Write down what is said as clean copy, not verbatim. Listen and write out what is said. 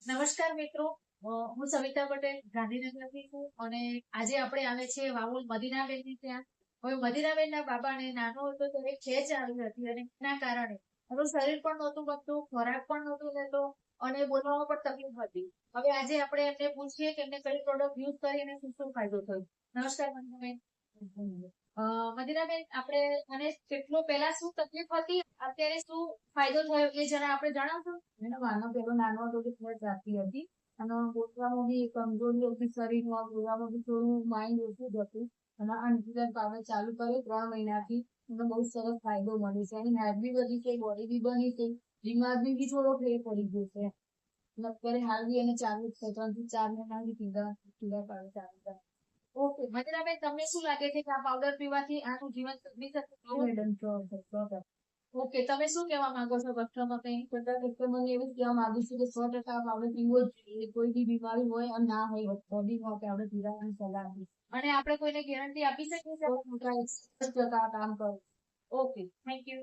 નમસ્કાર મિત્રો, હું સવિતા પટેલ ગાંધીનગરથી છું અને આજે આપણે આવે છે વાવોલ મદીનાબેનની ત્યાં. હવે મદીનાબેનના બાબાને નાનો હતો ત્યારે ખેંચ આવી હતી અને એના કારણે એનું શરીર પણ નહોતું બનતું, ખોરાક પણ નહોતું લેતો અને બોલવામાં પણ તકલીફ હતી. હવે આજે આપણે એમને પૂછીએ કે એમને કઈ પ્રોડક્ટ યુઝ કરીને શું શું ફાયદો થયો. નમસ્કાર મદીનાબેન. મદીનાબેન, આપણે મને કેટલો પહેલા શું તકલીફ હતી, અત્યારે શું ફાયદો થયો એ જરા આપણે જણાવશો? એનો માનો પેલો નાનો હતો કે થોડી જાતી હતી અને બોલવામાં બી કમજોરી હતી, શરીરમાં બોલવામાં બી થોડું માઇન્ડ ઓછું જ હતું. અને અનફિડન્સ પાવડર ચાલુ કર્યો 3 મહિનાથી મને બહુ સરસ ફાયદો મળ્યો છે. એની હેલ્થ બી વધી છે, બોડી બી બની છે, દિમાગમાં બી થોડો ફેર પડી ગયો છે. અને અત્યારે હાલ બી એને ચાલુ જ છે, 3 થી 4 મહિનાથી પીડા પાડે ચાલુ થાય. ઓકે મદીનાબેન, તમને શું લાગે છે કે આ પાવડર પીવાથી આનું જીવન સુધરી શકે? મેડમ 100%. ઓકે, તમે શું કહેવા માંગો છો કસ્ટમર કંઈ? બધા કસ્ટમરને એવું જ કહેવા માંગુ છું કે 100% આપણે પીવો જ જોઈએ. કોઈ બી બીમારી હોય અને ના હોય બોડીમાં કે આપણે પીવાની સલાહ આપીશ. અને આપણે કોઈને ગેરંટી આપી શકીએ છીએ? 100% કામ કરો. Okay, thank you.